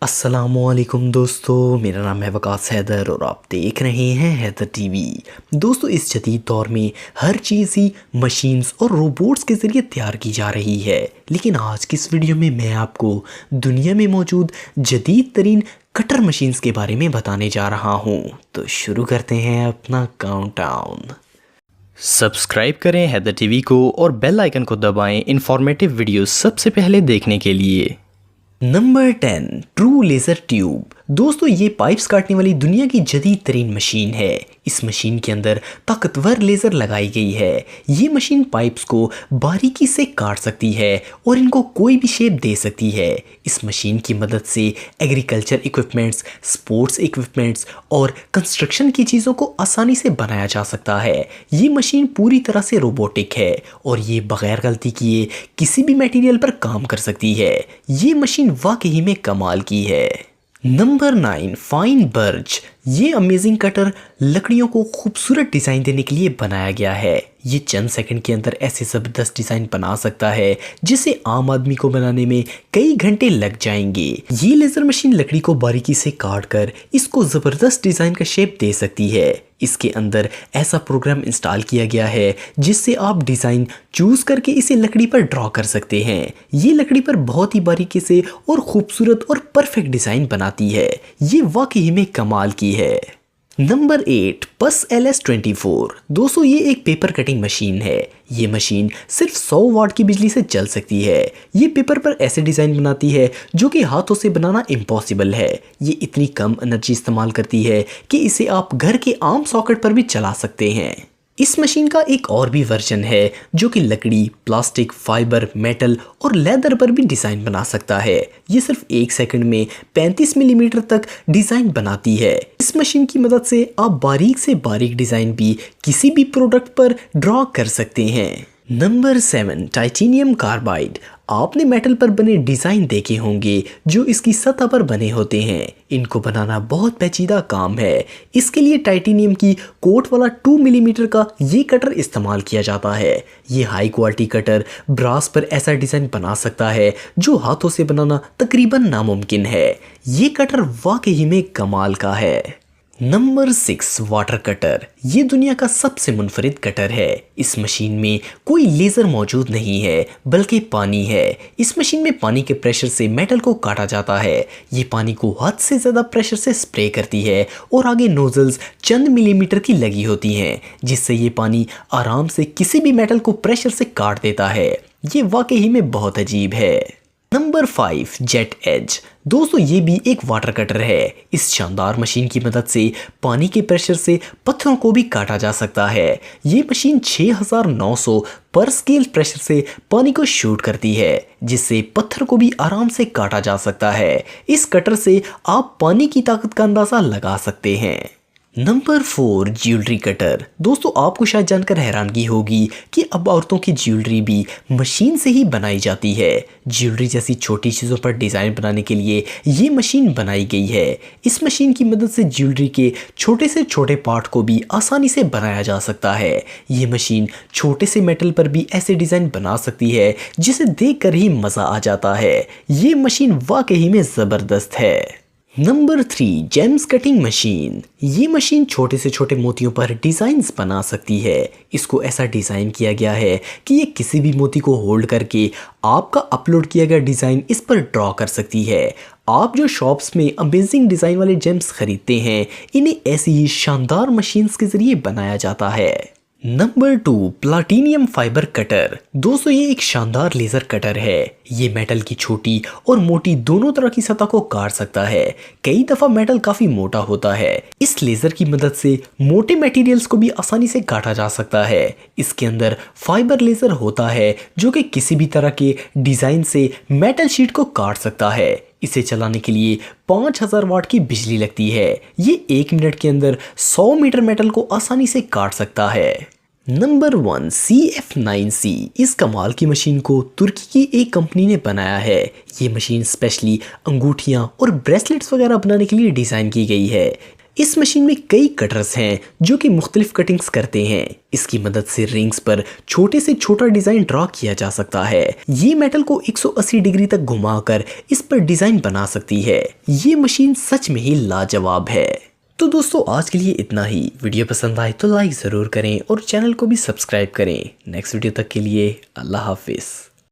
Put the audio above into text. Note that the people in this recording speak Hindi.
अस्सलामुअलैकुम दोस्तों, मेरा नाम है वकास हैदर और आप देख रहे हैं हैदर टीवी। दोस्तों, इस जदीद दौर में हर चीज़ ही मशीन्स और रोबोट्स के ज़रिए तैयार की जा रही है। लेकिन आज की इस वीडियो में मैं आपको दुनिया में मौजूद जदीद तरीन कटर मशीन्स के बारे में बताने जा रहा हूँ। तो शुरू करते हैं अपना काउंटडाउन। सब्सक्राइब करें हैदर टीवी को और बेल आइकन को दबाएं इंफॉर्मेटिव वीडियो सबसे पहले देखने के लिए। Number 10, true laser tube. दोस्तों, ये पाइप्स काटने वाली दुनिया की जदीद तरीन मशीन है। इस मशीन के अंदर ताकतवर लेज़र लगाई गई है। ये मशीन पाइप्स को बारीकी से काट सकती है और इनको कोई भी शेप दे सकती है। इस मशीन की मदद से एग्रीकल्चर इक्विपमेंट्स, स्पोर्ट्स इक्विपमेंट्स और कंस्ट्रक्शन की चीज़ों को आसानी से बनाया जा सकता है। ये मशीन पूरी तरह से रोबोटिक है और ये बगैर गलती किए किसी भी मटेरियल पर काम कर सकती है। ये मशीन वाकई में कमाल की है। Number 9, fine birch. ये अमेजिंग कटर लकड़ियों को खूबसूरत डिज़ाइन देने के लिए बनाया गया है। ये चंद सेकंड के अंदर ऐसे ज़बरदस्त डिज़ाइन बना सकता है जिसे आम आदमी को बनाने में कई घंटे लग जाएंगे। ये लेज़र मशीन लकड़ी को बारीकी से काट कर इसको ज़बरदस्त डिज़ाइन का शेप दे सकती है। इसके अंदर ऐसा प्रोग्राम इंस्टॉल किया गया है जिससे आप डिज़ाइन चूज़ करके इसे लकड़ी पर ड्रॉ कर सकते हैं। ये लकड़ी पर बहुत ही बारीकी से और खूबसूरत और परफेक्ट डिज़ाइन बनाती है। ये वाकई में कमाल की है। नंबर 8, पस LS24। दोस्तों, ये एक पेपर कटिंग मशीन है। ये मशीन सिर्फ 100 वाट की बिजली से चल सकती है। ये पेपर पर ऐसे डिज़ाइन बनाती है जो कि हाथों से बनाना इम्पॉसिबल है। ये इतनी कम एनर्जी इस्तेमाल करती है कि इसे आप घर के आम सॉकेट पर भी चला सकते हैं। इस मशीन का एक और भी वर्जन है जो कि लकड़ी, प्लास्टिक, फाइबर, मेटल और लेदर पर भी डिज़ाइन बना सकता है। ये सिर्फ 1 सेकंड में 35 मिलीमीटर तक डिज़ाइन बनाती है। इस मशीन की मदद से आप बारीक से बारीक डिज़ाइन भी किसी भी प्रोडक्ट पर ड्रॉ कर सकते हैं। Number 7, titanium carbide. आपने मेटल पर बने डिज़ाइन देखे होंगे जो इसकी सतह पर बने होते हैं। इनको बनाना बहुत पेचीदा काम है। इसके लिए टाइटेनियम की कोट वाला 2 मिलीमीटर का ये कटर इस्तेमाल किया जाता है। ये हाई क्वालिटी कटर ब्रास पर ऐसा डिज़ाइन बना सकता है जो हाथों से बनाना तकरीबन नामुमकिन है। ये कटर वाकई में कमाल का है। Number 6, water cutter. ये दुनिया का सबसे मुनफरिद कटर है। इस मशीन में कोई लेज़र मौजूद नहीं है बल्कि पानी है। इस मशीन में पानी के प्रेशर से मेटल को काटा जाता है। ये पानी को हद से ज़्यादा प्रेशर से स्प्रे करती है और आगे नोजल्स चंद मिलीमीटर की लगी होती हैं जिससे ये पानी आराम से किसी भी मेटल को प्रेशर से काट देता है। ये वाकई में बहुत अजीब है। Number 5, jet age. दोस्तों, ये भी एक वाटर कटर है। इस शानदार मशीन की मदद से पानी के प्रेशर से पत्थरों को भी काटा जा सकता है। ये मशीन 6900 पर स्केल प्रेशर से पानी को शूट करती है जिससे पत्थर को भी आराम से काटा जा सकता है। इस कटर से आप पानी की ताकत का अंदाज़ा लगा सकते हैं। Number 4, jewellery cutter. दोस्तों, आपको शायद जानकर हैरानगी होगी कि अब औरतों की ज्वेलरी भी मशीन से ही बनाई जाती है। ज्वेलरी जैसी छोटी चीज़ों पर डिज़ाइन बनाने के लिए ये मशीन बनाई गई है। इस मशीन की मदद से ज्वेलरी के छोटे से छोटे पार्ट को भी आसानी से बनाया जा सकता है। ये मशीन छोटे से मेटल पर भी ऐसे डिज़ाइन बना सकती है जिसे देखकर ही मज़ा आ जाता है। ये मशीन वाकई में ज़बरदस्त है। Number 3, James cutting machine. ये मशीन छोटे से छोटे मोतियों पर डिज़ाइंस बना सकती है। इसको ऐसा डिज़ाइन किया गया है कि ये किसी भी मोती को होल्ड करके आपका अपलोड किया गया डिज़ाइन इस पर ड्रॉ कर सकती है। आप जो शॉप्स में अमेजिंग डिज़ाइन वाले जेम्स खरीदते हैं, इन्हें ऐसी ही शानदार मशीन्स के ज़रिए बनाया जाता है। Number 2, platinum fibre cutter. दोस्तों, ये एक शानदार लेज़र कटर है। ये मेटल की छोटी और मोटी दोनों तरह की सतह को काट सकता है। कई दफ़ा मेटल काफ़ी मोटा होता है। इस लेज़र की मदद से मोटे मटेरियल्स को भी आसानी से काटा जा सकता है। इसके अंदर फाइबर लेज़र होता है जो कि किसी भी तरह के डिज़ाइन से मेटल शीट को काट सकता है। इसे चलाने के लिए 5000 वाट की बिजली लगती है। ये 1 मिनट के अंदर 100 मीटर मेटल को आसानी से काट सकता है। Number 1, CF9C। इस कमाल की मशीन को तुर्की की एक कंपनी ने बनाया है। ये मशीन स्पेशली अंगूठियाँ और ब्रेसलेट्स वगैरह बनाने के लिए डिज़ाइन की गई है। इस मशीन में कई कटर्स हैं जो कि मुख्तलिफ कटिंग्स करते हैं। इसकी मदद से रिंग्स पर छोटे से छोटा डिजाइन ड्रॉ किया जा सकता है। ये मेटल को 180 डिग्री तक घुमाकर इस पर डिजाइन बना सकती है। ये मशीन सच में ही लाजवाब है। तो दोस्तों आज के लिए इतना ही। वीडियो पसंद आए तो लाइक ज़रूर करें और चैनल को भी सब्सक्राइब करें। नेक्स्ट वीडियो तक के लिए अल्लाह हाफिज़।